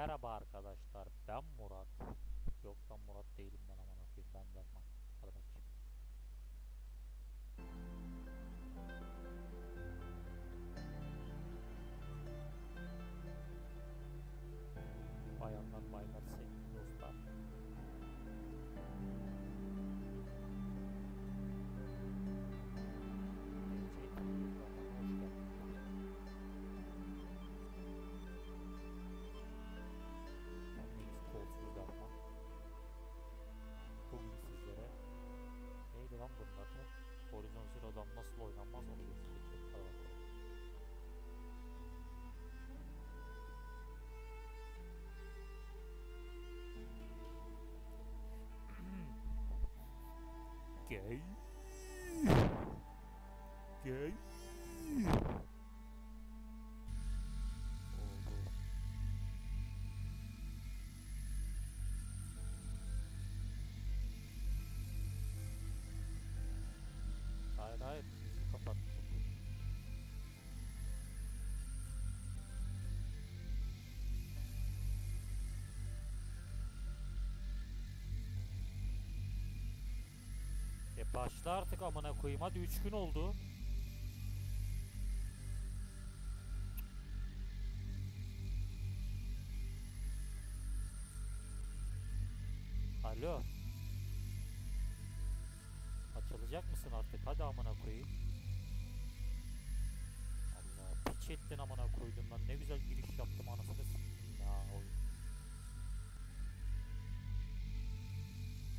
Merhaba arkadaşlar, ben Murat. Yok lan Murat değilim ben, aman okuyayım, ben Derman. Hadi bakayım. Bayanlar, baylar, sevgili dostlar. DC videolarına hoş geldiniz. Ben X kolsuz Derman. Bugün sizlere neydi lan bunun adı? Horizon Zero'dan nasıl oynanmaz onu göstereceğim. Hadi bakalım. Gay. Gay. Oldu. Hayır hayır, müziği kapattım. Başla artık amına koyayım, hadi 3 gün oldu. Alo. Açılacak mısın artık? Hadi amına koyayım. Allah, piç ettin amına koydum lan. Ne güzel giriş yaptım, anasını s**tim ya oyun.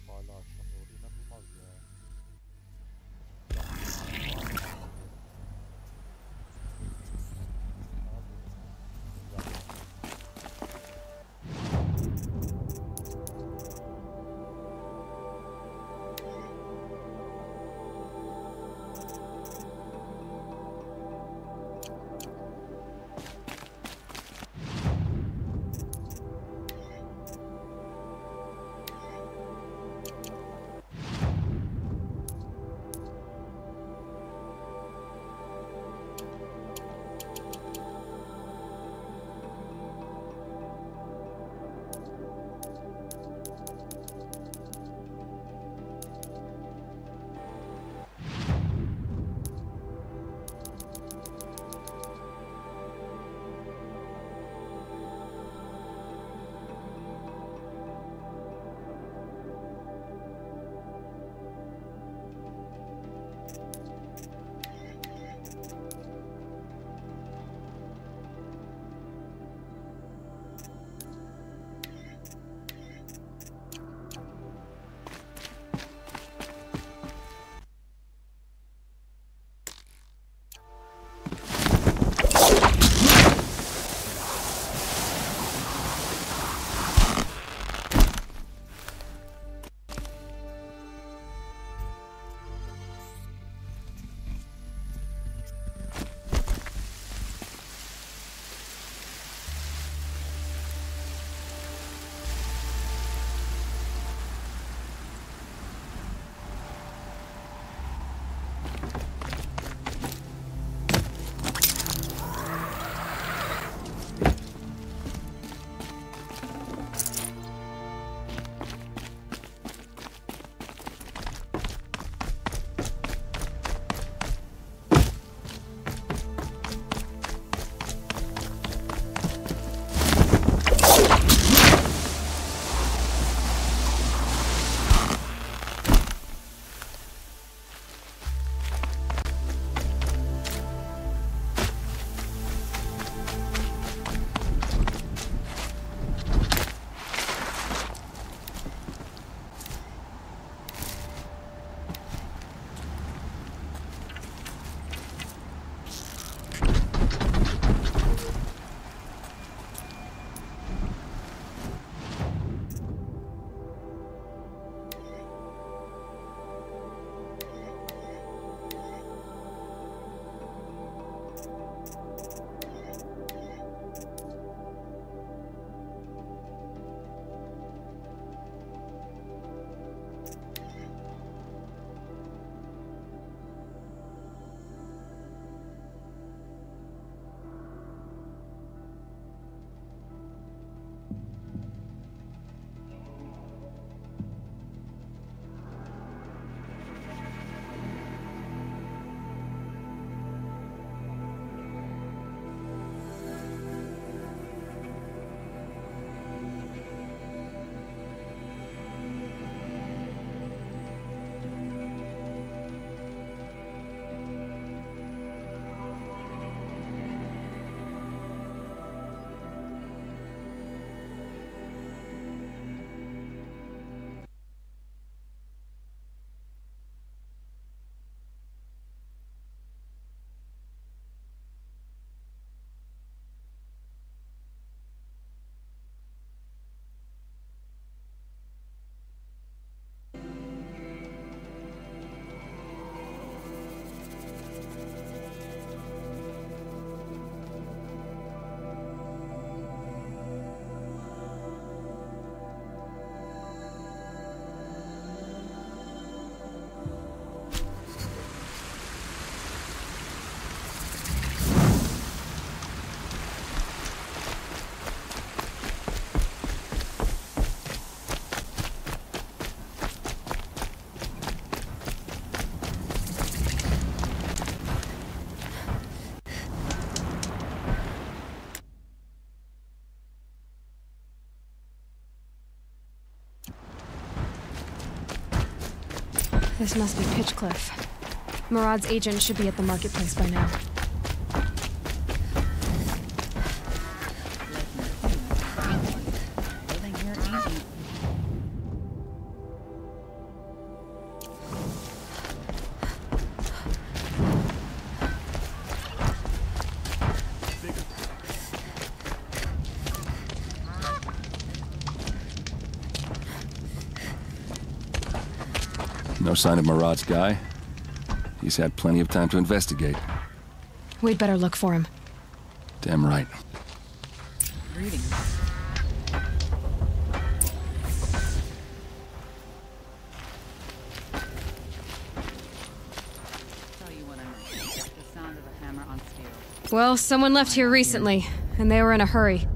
Hala açamıyor. İnanılmaz ya. This must be Pitchcliff. Murad's agent should be at the marketplace by now. No sign of Murad's guy. He's had plenty of time to investigate. We'd better look for him. Damn right. Greetings. Tell you what I mean. The sound of a hammer on steel. Well, someone left here recently, and they were in a hurry.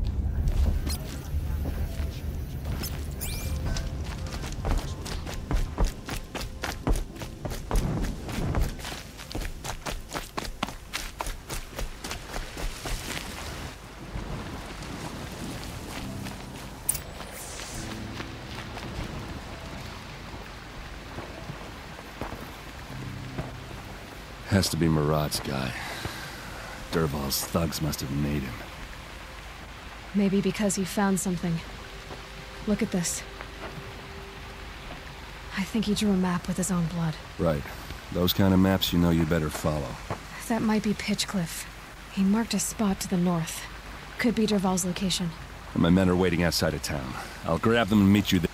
Has to be Murad's guy. Dervahl's thugs must have made him. Maybe because he found something. Look at this. I think he drew a map with his own blood. Right. Those kind of maps you know you better follow. That might be Pitchcliff. He marked a spot to the north. Could be Dervahl's location. My men are waiting outside of town. I'll grab them and meet you there.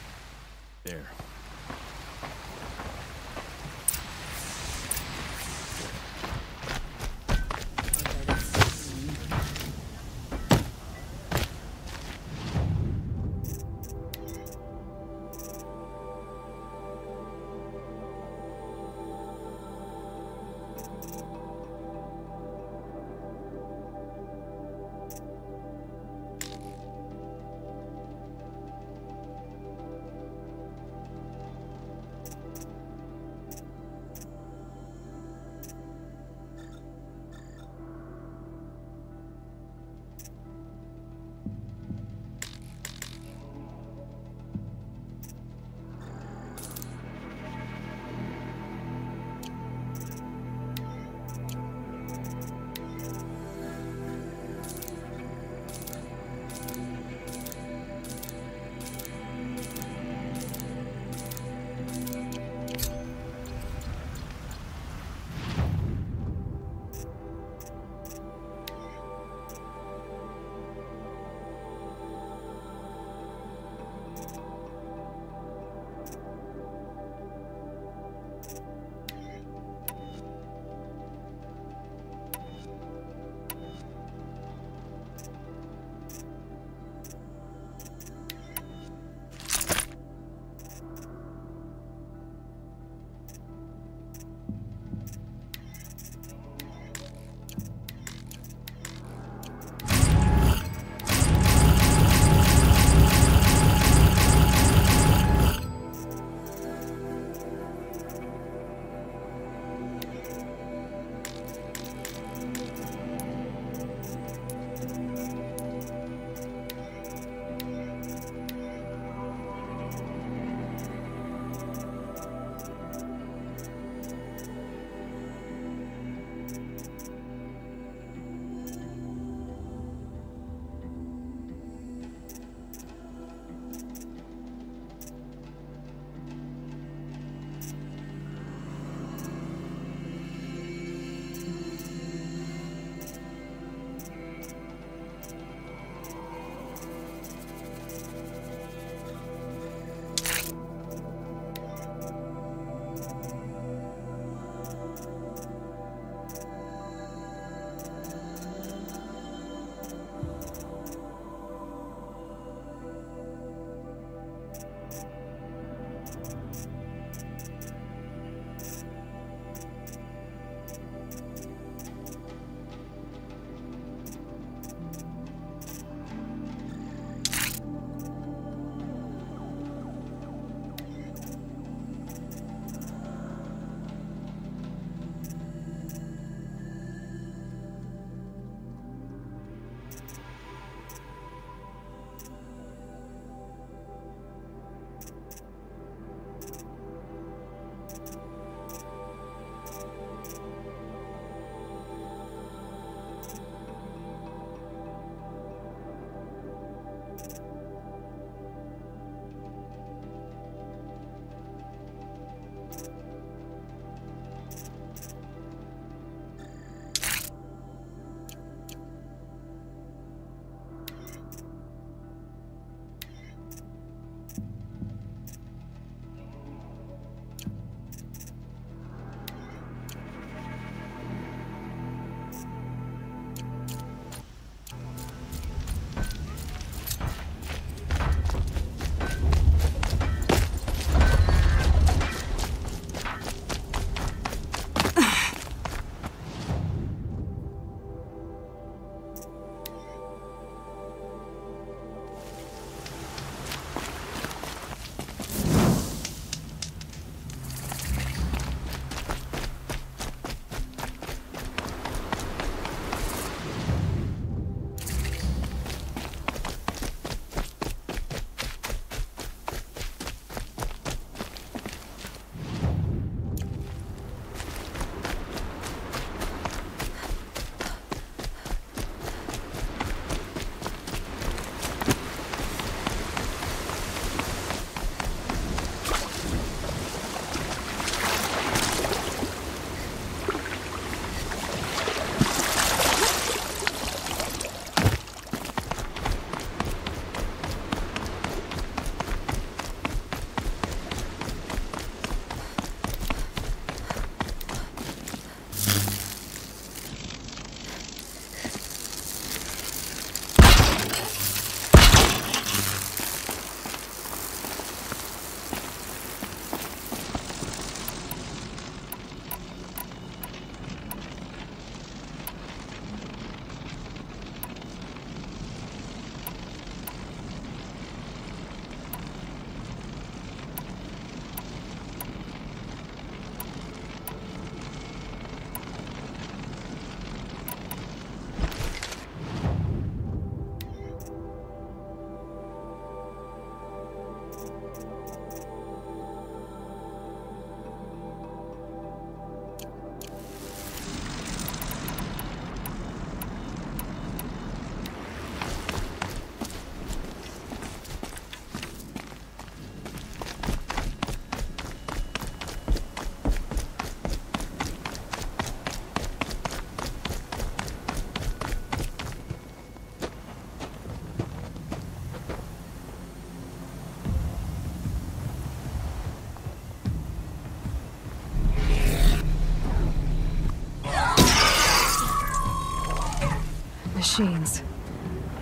Machines.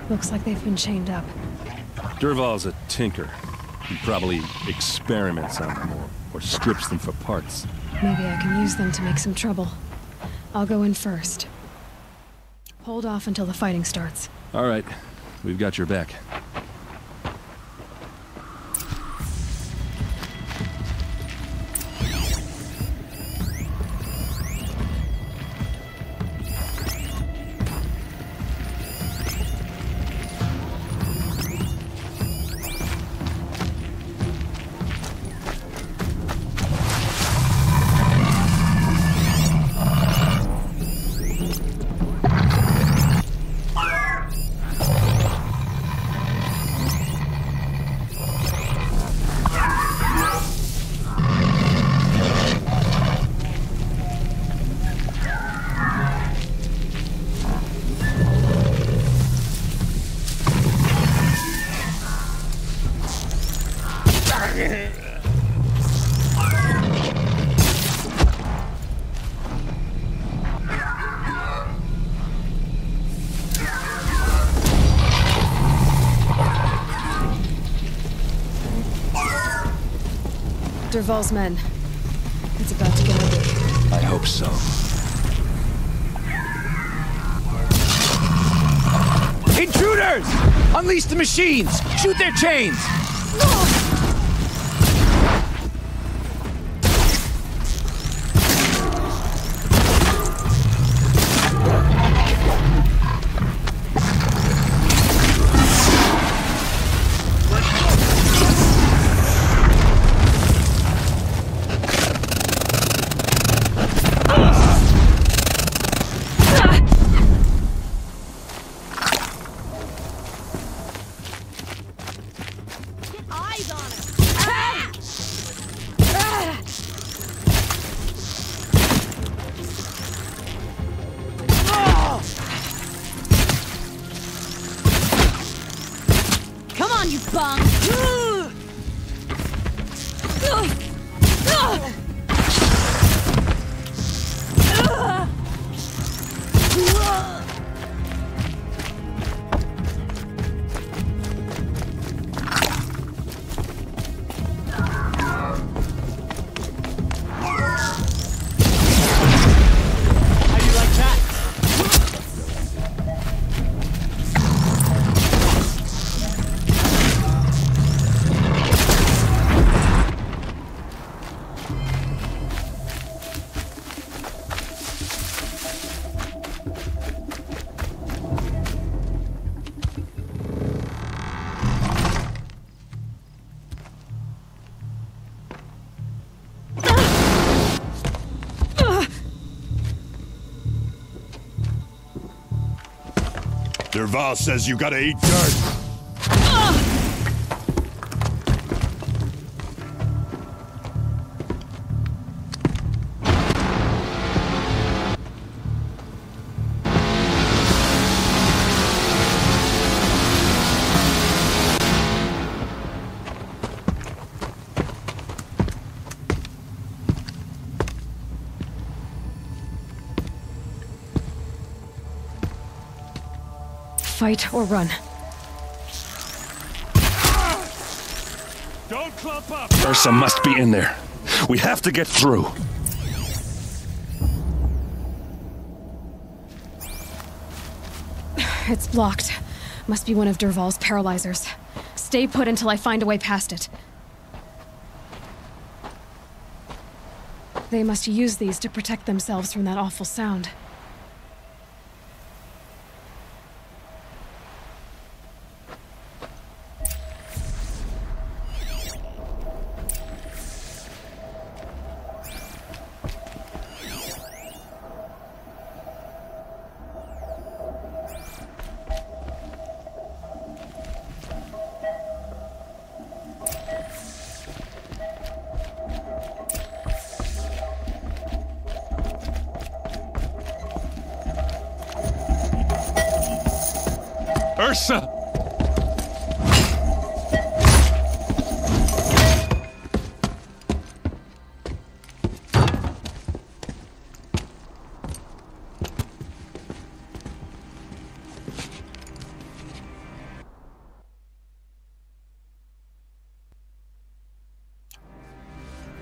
Looks like they've been chained up. Dervahl's a tinker. He probably experiments on them or strips them for parts. Maybe I can use them to make some trouble. I'll go in first. Hold off until the fighting starts. All right, we've got your back. Dervahl's men. It's about to get ugly. I hope so. Intruders! Unleash the machines! Shoot their chains! Come on, you bum! How do you like that? Dervahl says you gotta eat dirt. Fight or run. Don't clump up! Ursa must be in there. We have to get through. It's blocked. Must be one of Dervahl's paralyzers. Stay put until I find a way past it. They must use these to protect themselves from that awful sound. Ursa!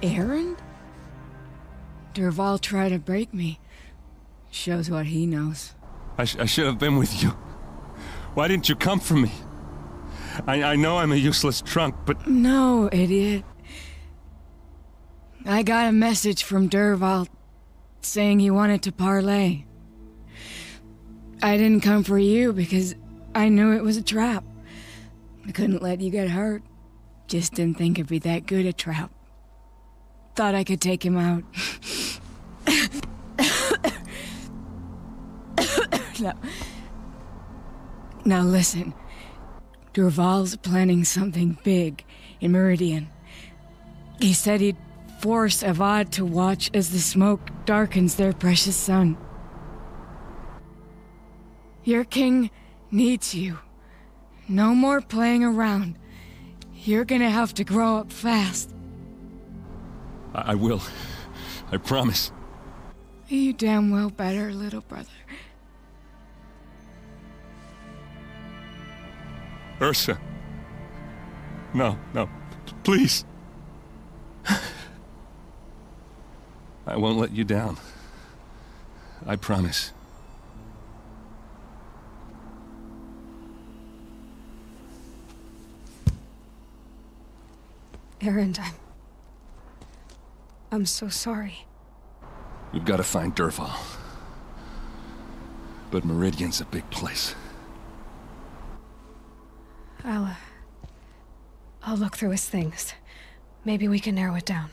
Erend? Dervahl tried to break me. Shows what he knows. I should have been with you. Why didn't you come for me? I know I'm a useless trunk, but... No, idiot. I got a message from Dervahl saying he wanted to parlay. I didn't come for you because I knew it was a trap. I couldn't let you get hurt. Just didn't think it'd be that good a trap. Thought I could take him out. Now listen. Dervahl's planning something big in Meridian. He said he'd force Avad to watch as the smoke darkens their precious sun. Your king needs you. No more playing around. You're gonna have to grow up fast. I will. I promise. You damn well better, little brother. Ursa. No, please. I won't let you down. I promise. Erend, I'm so sorry. We've got to find Dervahl. But Meridian's a big place. I'll look through his things. Maybe we can narrow it down.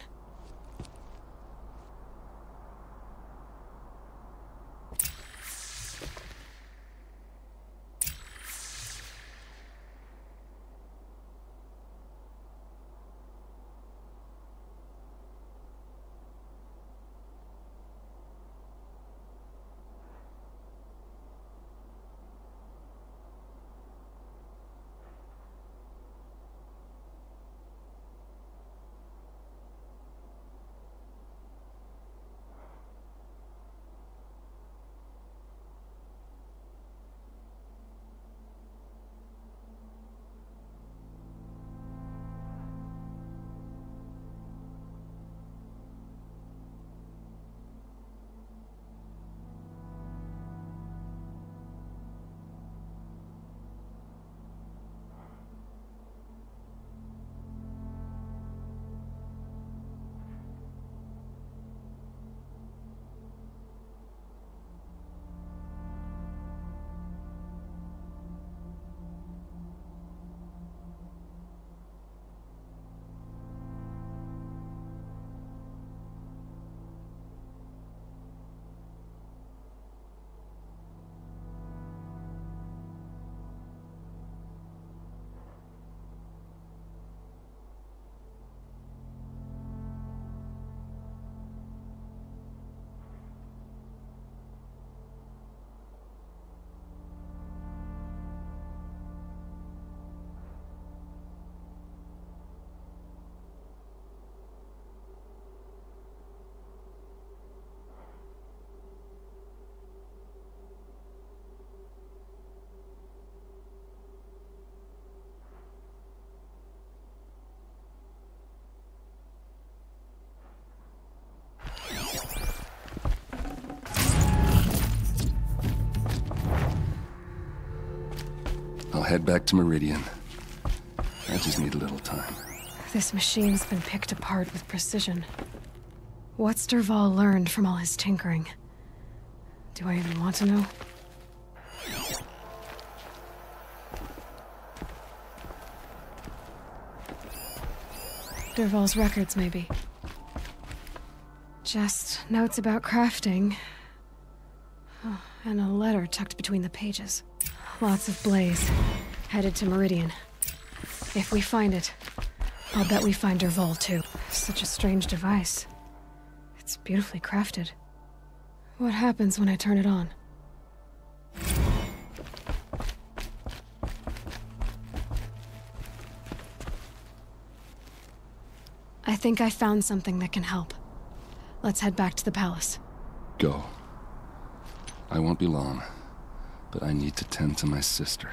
I'll head back to Meridian. I just need a little time. This machine's been picked apart with precision. What's Dervahl learned from all his tinkering? Do I even want to know? Dervahl's records, maybe. Just notes about crafting. Oh, and a letter tucked between the pages. Lots of blaze. Headed to Meridian. If we find it, I'll bet we find Dervahl too. Such a strange device. It's beautifully crafted. What happens when I turn it on? I think I found something that can help. Let's head back to the palace. Go. I won't be long, but I need to tend to my sister.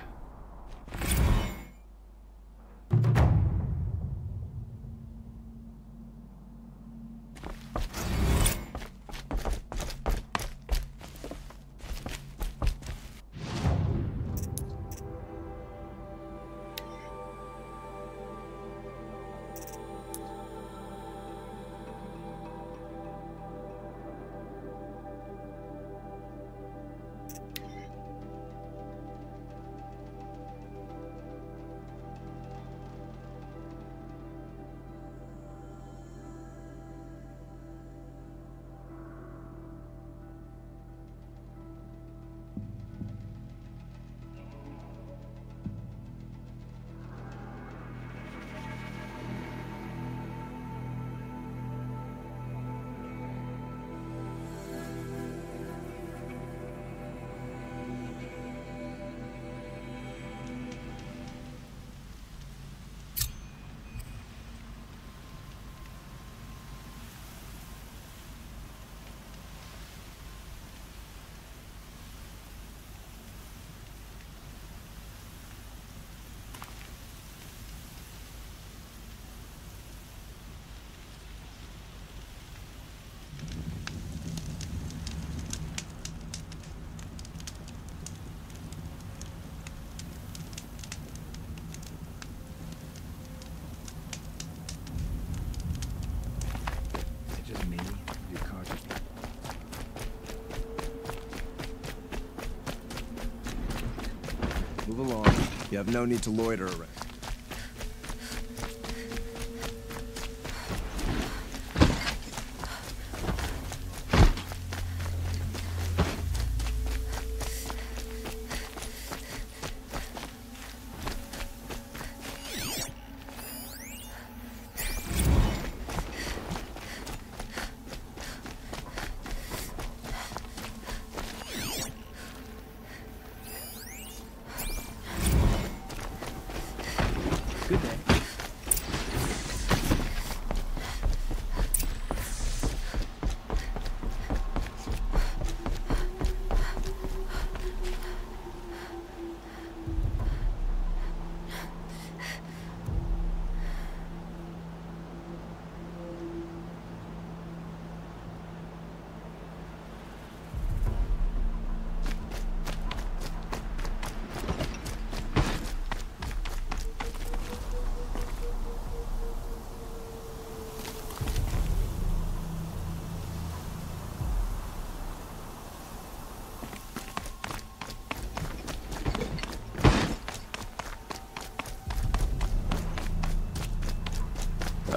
Move along. You have no need to loiter around. Good day.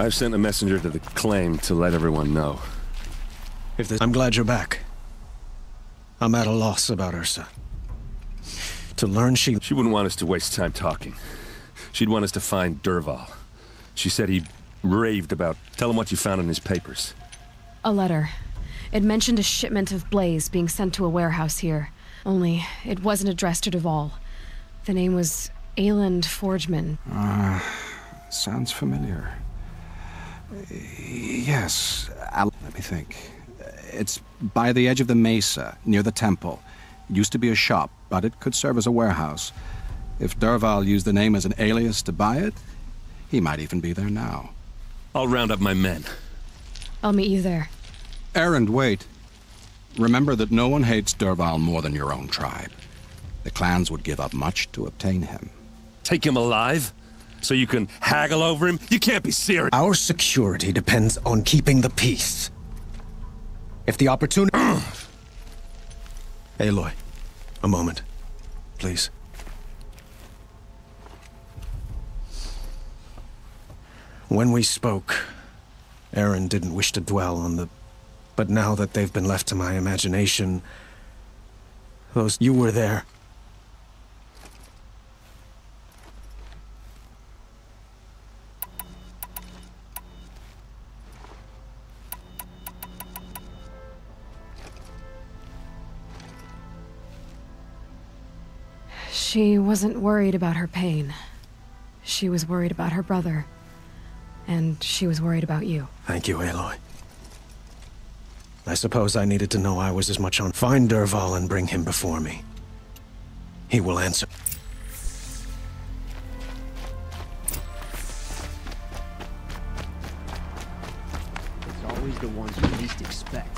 I've sent a messenger to the claim to let everyone know. I'm glad you're back. I'm at a loss about Ursa. To learn She wouldn't want us to waste time talking. She'd want us to find Dervahl. She said he raved about... Tell him what you found in his papers. A letter. It mentioned a shipment of Blaze being sent to a warehouse here. Only, it wasn't addressed to Dervahl. The name was Ayland Forgeman. Sounds familiar. Yes, let me think. It's by the edge of the mesa, near the temple. Used to be a shop, but it could serve as a warehouse. If Dervahl used the name as an alias to buy it, he might even be there now. I'll round up my men. I'll meet you there. Erend, wait. Remember that no one hates Dervahl more than your own tribe. The clans would give up much to obtain him. Take him alive? So you can haggle over him? You can't be serious. Our security depends on keeping the peace. If the opportunity... Aloy, a moment, please. When we spoke, Erend didn't wish to dwell on the... But now that they've been left to my imagination... You were there. She wasn't worried about her pain. She was worried about her brother. And she was worried about you. Thank you, Aloy. I suppose I needed to know I was as much on... Find Dervahl and bring him before me. He will answer. It's always the ones you least expect.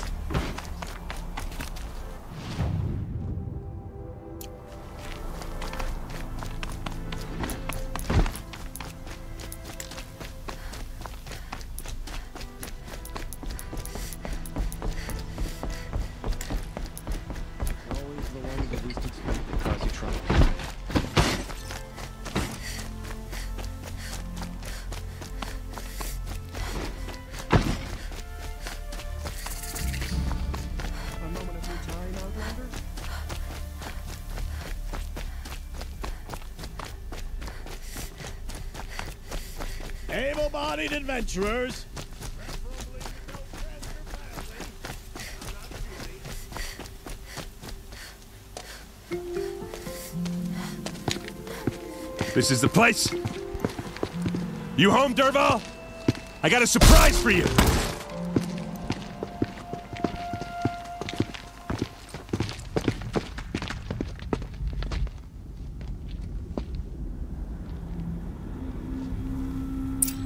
Able-bodied adventurers! This is the place? You home, Dervahl? I got a surprise for you!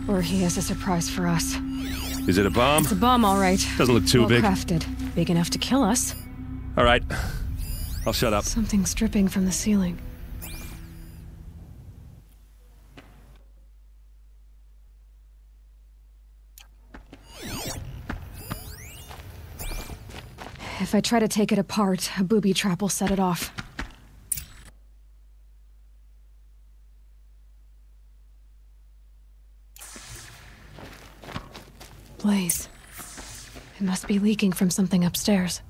Or he has a surprise for us. Is it a bomb? It's a bomb, all right. Doesn't look too big. Well crafted. Big enough to kill us. All right. I'll shut up. Something's dripping from the ceiling. If I try to take it apart, a booby trap will set it off. blaze. It must be leaking from something upstairs.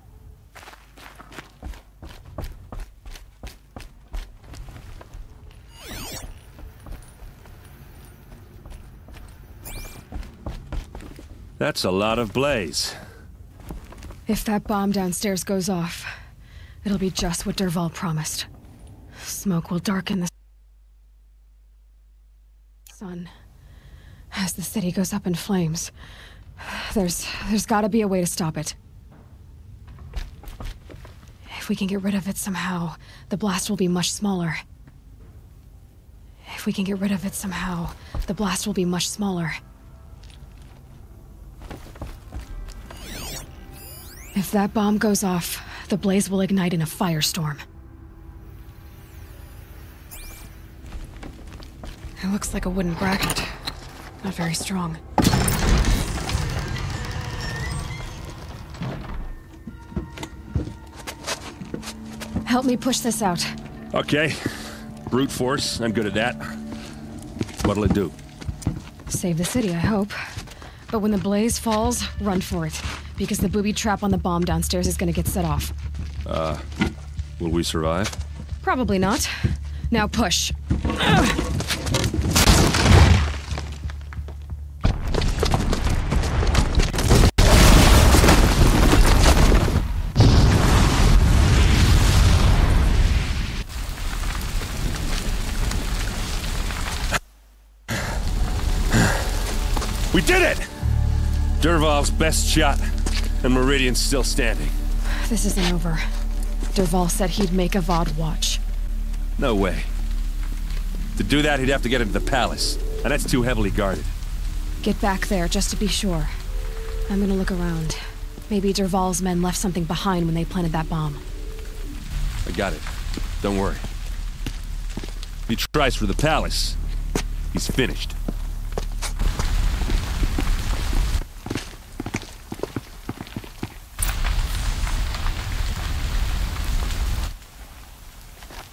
That's a lot of blaze. If that bomb downstairs goes off, it'll be just what Dervahl promised. Smoke will darken the sun as the city goes up in flames. There's gotta be a way to stop it. If we can get rid of it somehow, the blast will be much smaller. If we can get rid of it somehow, the blast will be much smaller. If that bomb goes off, the blaze will ignite in a firestorm. It looks like a wooden bracket. Not very strong. Help me push this out. Okay. Brute force, I'm good at that. What'll it do? Save the city, I hope. But when the blaze falls, run for it. Because the booby trap on the bomb downstairs is gonna get set off. Will we survive? Probably not. Now push. We did it! Dervahl's best shot, and Meridian's still standing. This isn't over. Dervahl said he'd make Avad watch. No way. To do that, he'd have to get into the palace, and that's too heavily guarded. Get back there, just to be sure. I'm gonna look around. Maybe Dervahl's men left something behind when they planted that bomb. I got it. Don't worry. If he tries for the palace, he's finished.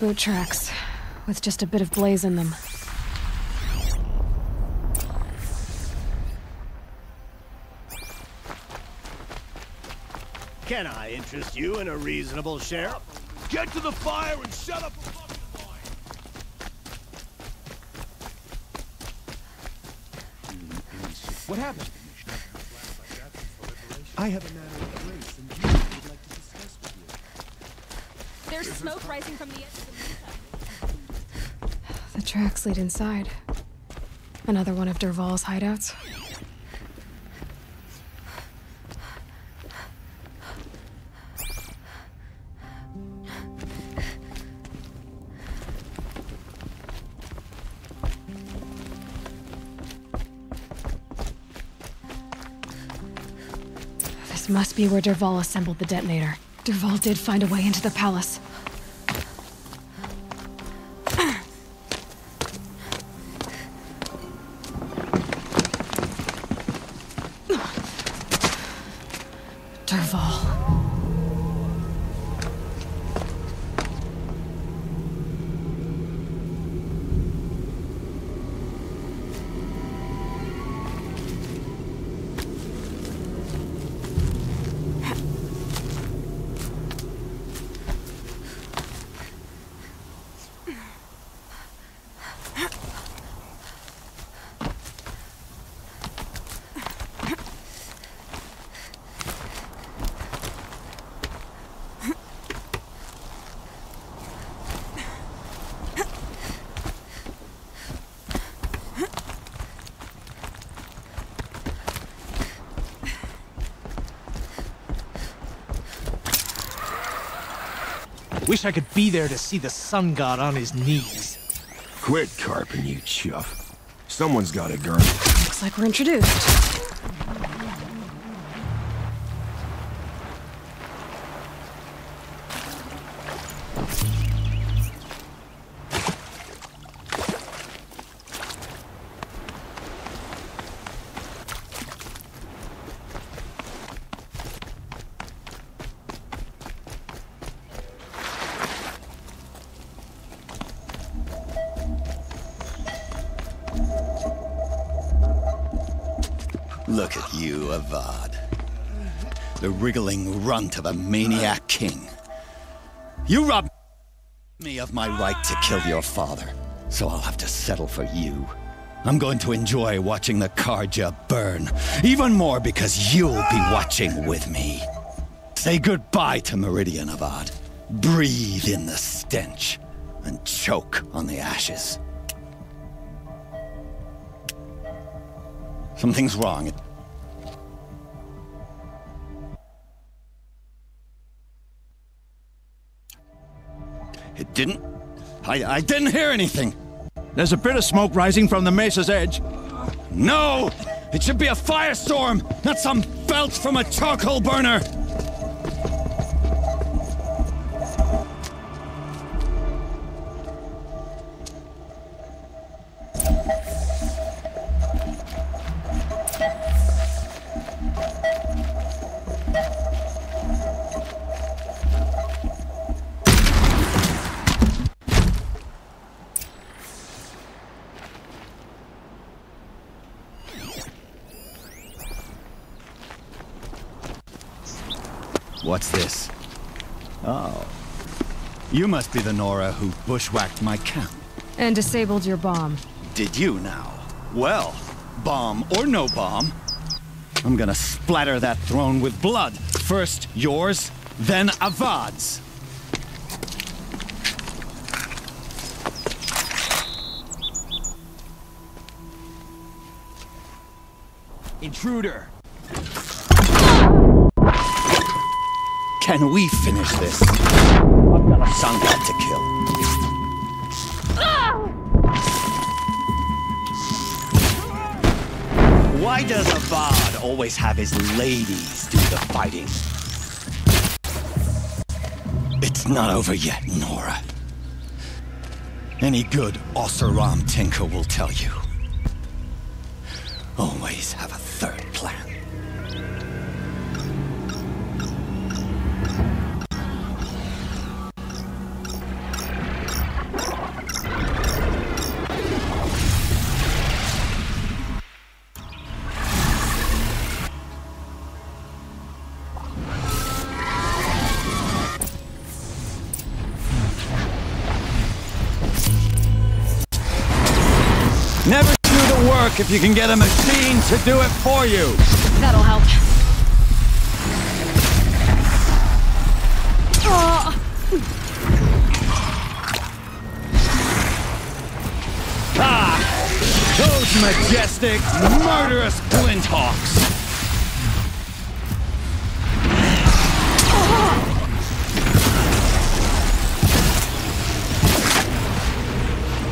Boot tracks, with just a bit of blaze in them. Can I interest you in a reasonable share? Get to the fire and shut up! What happened? I have a matter of grace and beauty I'd like to discuss with you. There's smoke rising from the edge of the moonshine. The tracks lead inside. Another one of Dervahl's hideouts. This must be where Dervahl assembled the detonator. Dervahl did find a way into the palace. Dervahl. Wish I could be there to see the sun god on his knees. Quit carping, you chuff. Someone's got a gun. Looks like we're introduced. Look at you, Avad. The wriggling runt of a maniac king. You robbed me of my right to kill your father, so I'll have to settle for you. I'm going to enjoy watching the Carja burn, even more because you'll be watching with me. Say goodbye to Meridian, Avad. Breathe in the stench, and choke on the ashes. Something's wrong. It didn't... I didn't hear anything. There's a bit of smoke rising from the mesa's edge. No! It should be a firestorm, not some belch from a charcoal burner! What's this? Oh. You must be the Nora who bushwhacked my camp. And disabled your bomb. Did you now? Well, bomb or no bomb, I'm gonna splatter that throne with blood. First yours, then Avad's. Intruder! Can we finish this? I've got a Sangha to kill. Why does Avad always have his ladies do the fighting? It's not over yet, Nora. Any good Oseram tinker will tell you. Always have a third plan. Never do the work if you can get a machine to do it for you. That'll help. Oh. Ah! Those majestic, murderous Glinthawks!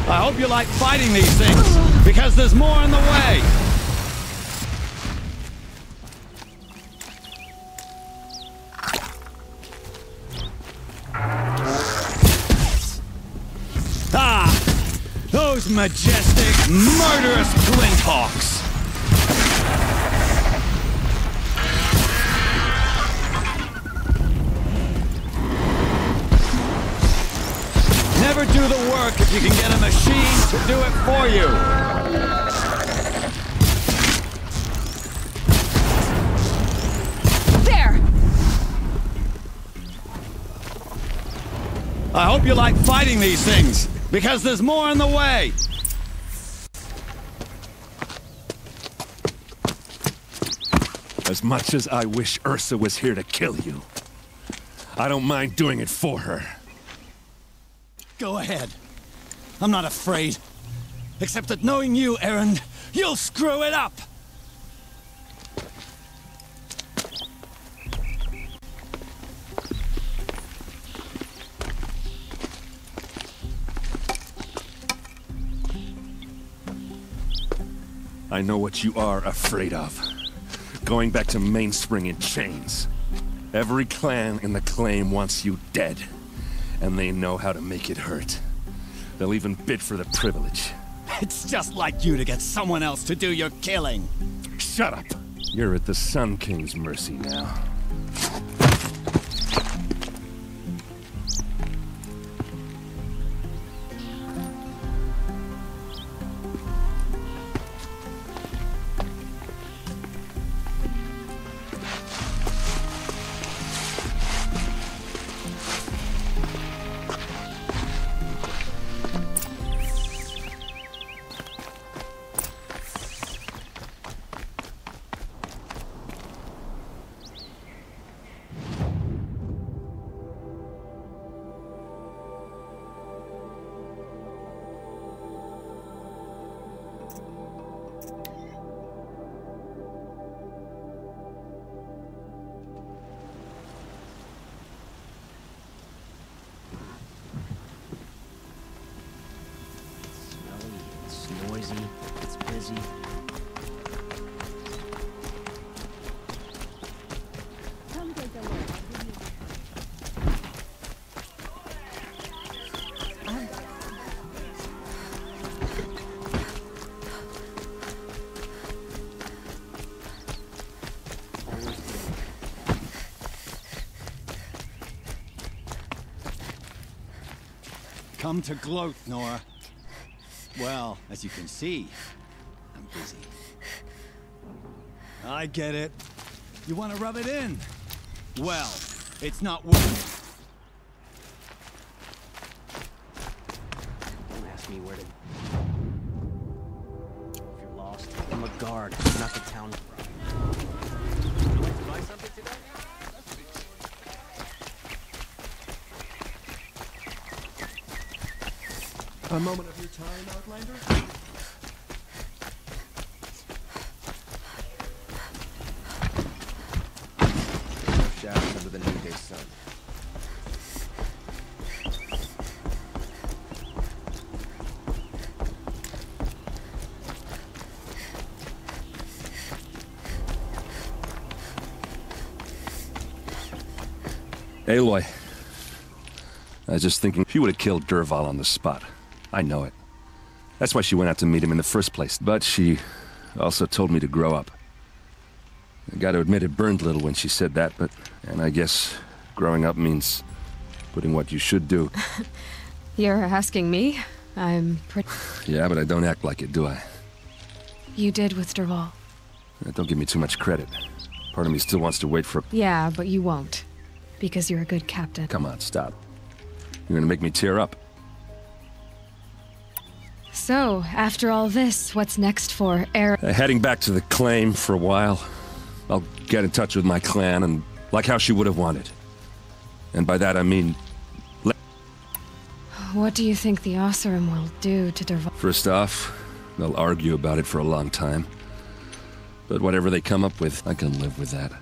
I hope you like fighting these things, because there's more on the way! Ah! Those majestic, murderous Glinthawks! Never do the work if you can get a machine to do it for you. There! I hope you like fighting these things, because there's more on the way. As much as I wish Ursa was here to kill you, I don't mind doing it for her. Go ahead. I'm not afraid. Except that knowing you, Erend, you'll screw it up! I know what you are afraid of. Going back to Mainspring in chains. Every clan in the claim wants you dead. And they know how to make it hurt. They'll even bid for the privilege. It's just like you to get someone else to do your killing. Shut up! You're at the Sun King's mercy now. busy. Come take a look. Come to gloat, Nora. Well, as you can see, I'm busy. I get it. You want to rub it in? Well, it's not worth Don't ask me where to... If you're lost, I'm a guard, not the town. Would you like to buy something today? A moment of your time, Outlander? Shadows under the noonday sun. Aloy. I was just thinking, she would have killed Dervahl on the spot. I know it. That's why she went out to meet him in the first place. But she also told me to grow up. I gotta admit it burned a little when she said that, and I guess growing up means putting what you should do. You're asking me? I'm pretty... Yeah, but I don't act like it, do I? You did with Dervahl. Don't give me too much credit. Part of me still wants to wait for... Yeah, but you won't. Because you're a good captain. Come on, stop. You're gonna make me tear up. So, after all this, what's next for Aaron? Heading back to the claim for a while. I'll get in touch with my clan, and like how she would have wanted. And by that I mean... What do you think the Oseram will do to Dervahl? First off, they'll argue about it for a long time. But whatever they come up with, I can live with that.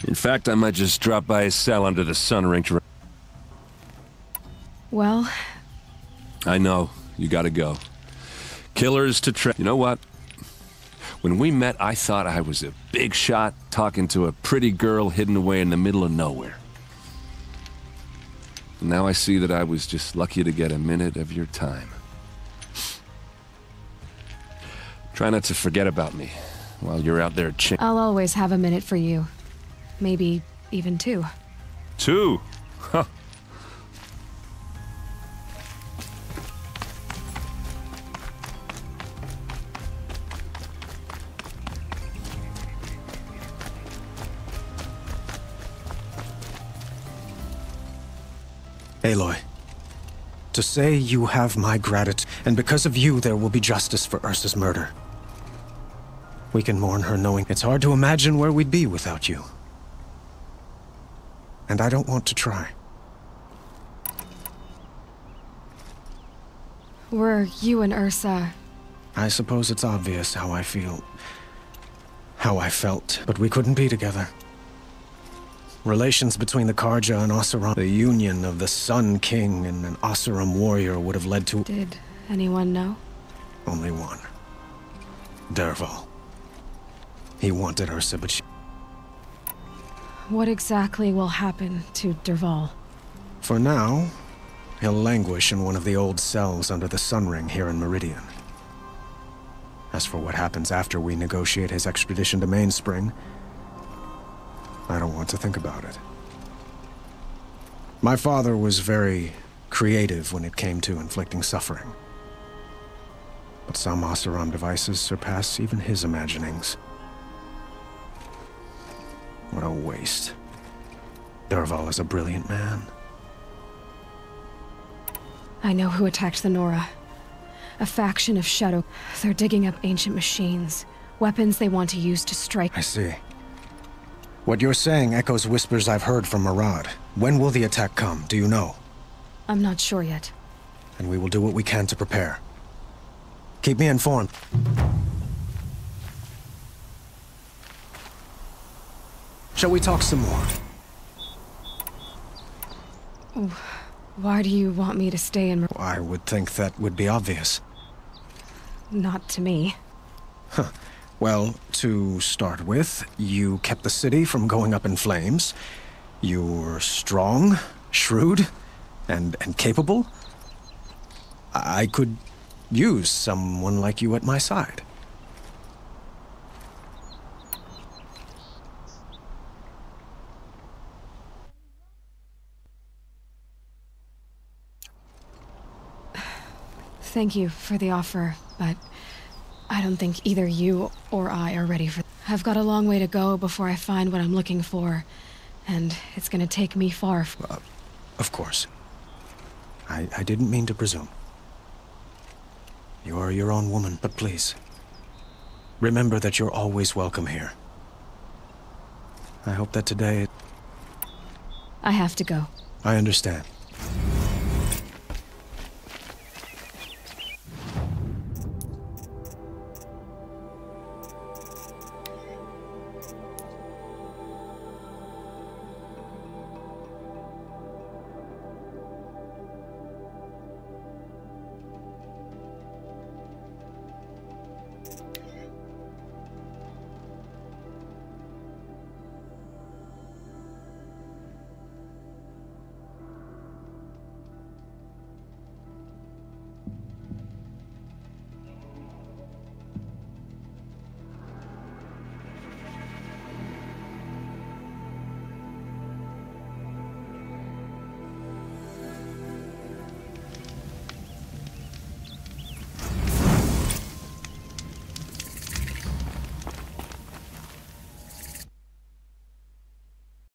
In fact, I might just drop by his cell under the Sun Ring to... Well... I know, you gotta go. Killers to train. You know what? When we met, I thought I was a big shot talking to a pretty girl hidden away in the middle of nowhere. And now I see that I was just lucky to get a minute of your time. Try not to forget about me while you're out there I'll always have a minute for you. Maybe even two. Two? Huh. Aloy, to say you have my gratitude, and because of you there will be justice for Ursa's murder. We can mourn her knowing it's hard to imagine where we'd be without you. And I don't want to try. Were you and Ursa... I suppose it's obvious how I feel. How I felt, but we couldn't be together. Relations between the Carja and Oseram, the union of the Sun King and an Oseram warrior would have led to... Did anyone know? Only one. Dervahl. He wanted Ursa, but she... What exactly will happen to Dervahl? For now, he'll languish in one of the old cells under the Sun Ring here in Meridian. As for what happens after we negotiate his extradition to Mainspring, I don't want to think about it. My father was very creative when it came to inflicting suffering. But some Oseram devices surpass even his imaginings. What a waste. Dervahl is a brilliant man. I know who attacked the Nora. A faction of Shadow. They're digging up ancient machines. Weapons they want to use to strike. I see. What you're saying echoes whispers I've heard from Murad. When will the attack come, do you know? I'm not sure yet. And we will do what we can to prepare. Keep me informed. Shall we talk some more? Why do you want me to stay in... I would think that would be obvious. not to me. Huh. Well, to start with, you kept the city from going up in flames. You're strong, shrewd, and capable. I could use someone like you at my side. Thank you for the offer, but I don't think either you or I are ready for... I've got a long way to go before I find what I'm looking for, and it's gonna take me far. Of course. I didn't mean to presume. You are your own woman, but please, remember that you're always welcome here. I hope that today... I have to go. I understand.